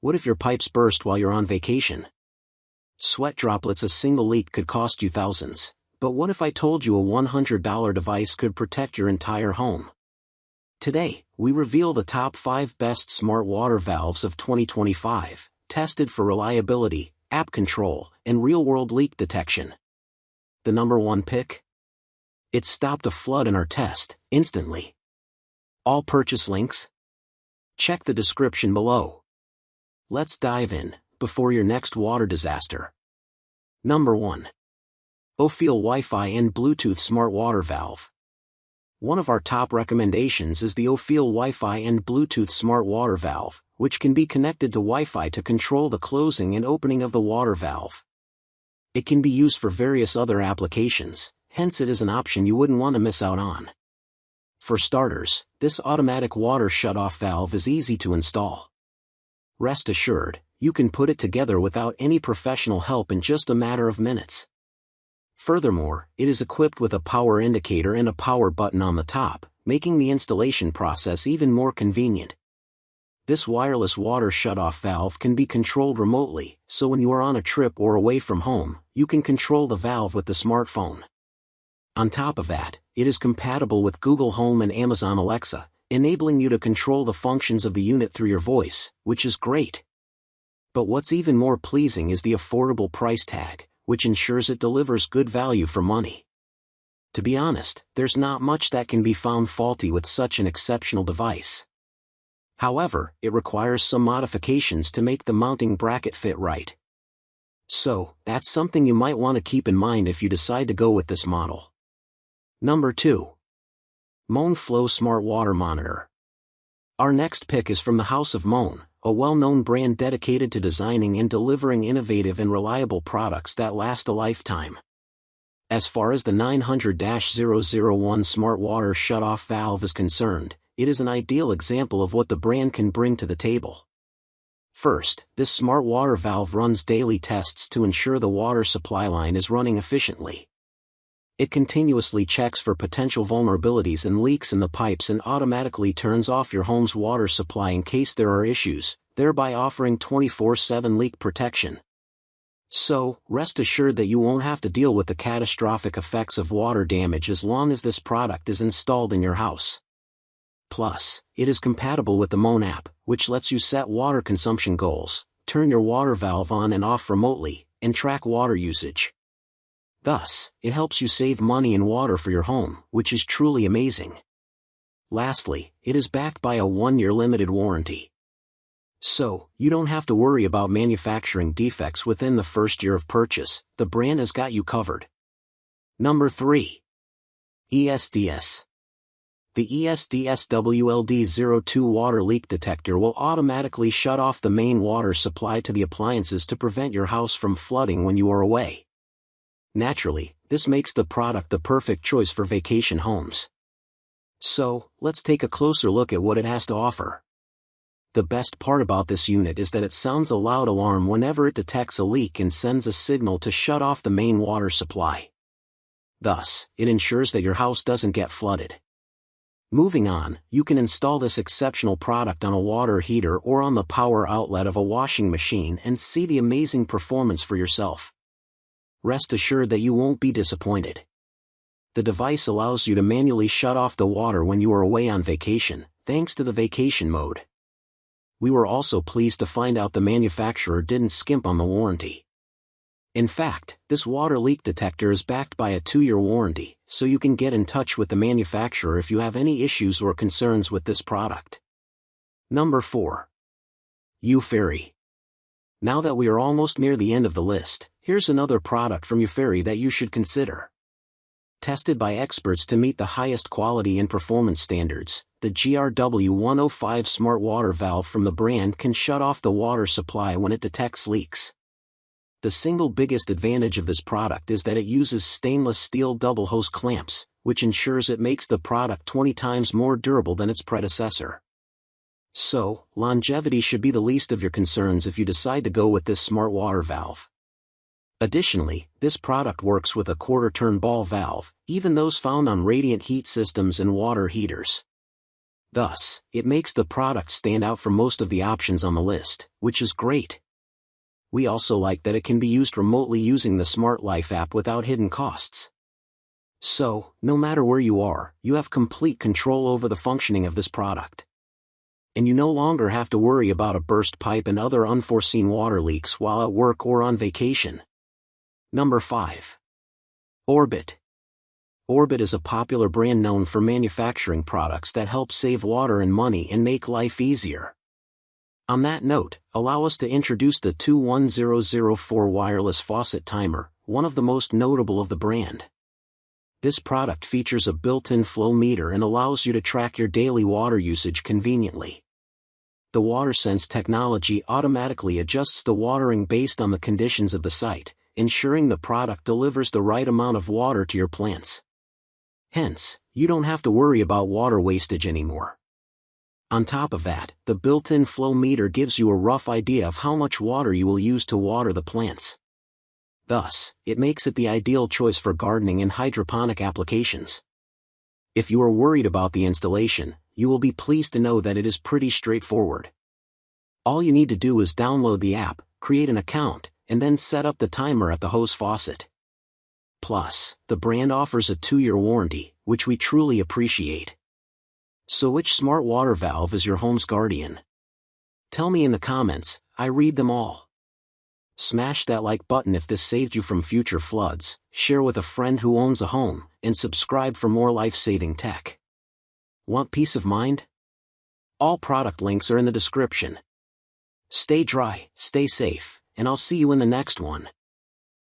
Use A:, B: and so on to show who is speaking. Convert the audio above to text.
A: What if your pipes burst while you're on vacation? Sweat droplets. A single leak could cost you thousands, but what if I told you a $100 device could protect your entire home? Today, we reveal the top 5 best smart water valves of 2025, tested for reliability, app control, and real-world leak detection. The number 1 pick? It stopped a flood in our test, instantly. All purchase links? Check the description below. Let's dive in, before your next water disaster. Number 1. Owfeel Wi-Fi and Bluetooth Smart Water Valve. One of our top recommendations is the Owfeel Wi-Fi and Bluetooth Smart Water Valve, which can be connected to Wi-Fi to control the closing and opening of the water valve. It can be used for various other applications, hence it is an option you wouldn't want to miss out on. For starters, this automatic water shutoff valve is easy to install. Rest assured, you can put it together without any professional help in just a matter of minutes. Furthermore, it is equipped with a power indicator and a power button on the top, making the installation process even more convenient. This wireless water shutoff valve can be controlled remotely, so when you are on a trip or away from home, you can control the valve with the smartphone. On top of that, it is compatible with Google Home and Amazon Alexa, enabling you to control the functions of the unit through your voice, which is great. But what's even more pleasing is the affordable price tag, which ensures it delivers good value for money. To be honest, there's not much that can be found faulty with such an exceptional device. However, it requires some modifications to make the mounting bracket fit right. So, that's something you might want to keep in mind if you decide to go with this model. Number 2. Moen Flow Smart Water Monitor. Our next pick is from the House of Moen, a well-known brand dedicated to designing and delivering innovative and reliable products that last a lifetime. As far as the 900-001 Smart Water Shutoff Valve is concerned, it is an ideal example of what the brand can bring to the table. First, this smart water valve runs daily tests to ensure the water supply line is running efficiently. It continuously checks for potential vulnerabilities and leaks in the pipes and automatically turns off your home's water supply in case there are issues, thereby offering 24/7 leak protection. So, rest assured that you won't have to deal with the catastrophic effects of water damage as long as this product is installed in your house. Plus, it is compatible with the Moen app, which lets you set water consumption goals, turn your water valve on and off remotely, and track water usage. Thus, it helps you save money and water for your home, which is truly amazing. Lastly, it is backed by a 1-year limited warranty. So, you don't have to worry about manufacturing defects within the first year of purchase, the brand has got you covered. Number 3. E-SDS. The E-SDS WLD02 water leak detector will automatically shut off the main water supply to the appliances to prevent your house from flooding when you are away. Naturally, this makes the product the perfect choice for vacation homes. So, let's take a closer look at what it has to offer. The best part about this unit is that it sounds a loud alarm whenever it detects a leak and sends a signal to shut off the main water supply. Thus, it ensures that your house doesn't get flooded. Moving on, you can install this exceptional product on a water heater or on the power outlet of a washing machine and see the amazing performance for yourself. Rest assured that you won't be disappointed. The device allows you to manually shut off the water when you are away on vacation, thanks to the vacation mode. We were also pleased to find out the manufacturer didn't skimp on the warranty. In fact, this water leak detector is backed by a 2-year warranty, so you can get in touch with the manufacturer if you have any issues or concerns with this product. Number 4. Ufairy. Now that we are almost near the end of the list, here's another product from Ufairy that you should consider. Tested by experts to meet the highest quality and performance standards, the GRW105 smart water valve from the brand can shut off the water supply when it detects leaks. The single biggest advantage of this product is that it uses stainless steel double hose clamps, which ensures it makes the product 20 times more durable than its predecessor. So, longevity should be the least of your concerns if you decide to go with this smart water valve. Additionally, this product works with a quarter-turn ball valve, even those found on radiant heat systems and water heaters. Thus, it makes the product stand out from most of the options on the list, which is great. We also like that it can be used remotely using the Smart Life app without hidden costs. So, no matter where you are, you have complete control over the functioning of this product. And you no longer have to worry about a burst pipe and other unforeseen water leaks while at work or on vacation. Number 5. Orbit. Orbit is a popular brand known for manufacturing products that help save water and money and make life easier. On that note, allow us to introduce the 21004 wireless faucet timer, one of the most notable of the brand. This product features a built-in flow meter and allows you to track your daily water usage conveniently. The WaterSense technology automatically adjusts the watering based on the conditions of the site, ensuring the product delivers the right amount of water to your plants. Hence, you don't have to worry about water wastage anymore. On top of that, the built-in flow meter gives you a rough idea of how much water you will use to water the plants. Thus, it makes it the ideal choice for gardening and hydroponic applications. If you are worried about the installation, you will be pleased to know that it is pretty straightforward. All you need to do is download the app, create an account, and then set up the timer at the hose faucet. Plus, the brand offers a 2-year warranty, which we truly appreciate. So which smart water valve is your home's guardian? Tell me in the comments, I read them all. Smash that like button if this saved you from future floods, share with a friend who owns a home, and subscribe for more life-saving tech. Want peace of mind? All product links are in the description. Stay dry, stay safe, and I'll see you in the next one.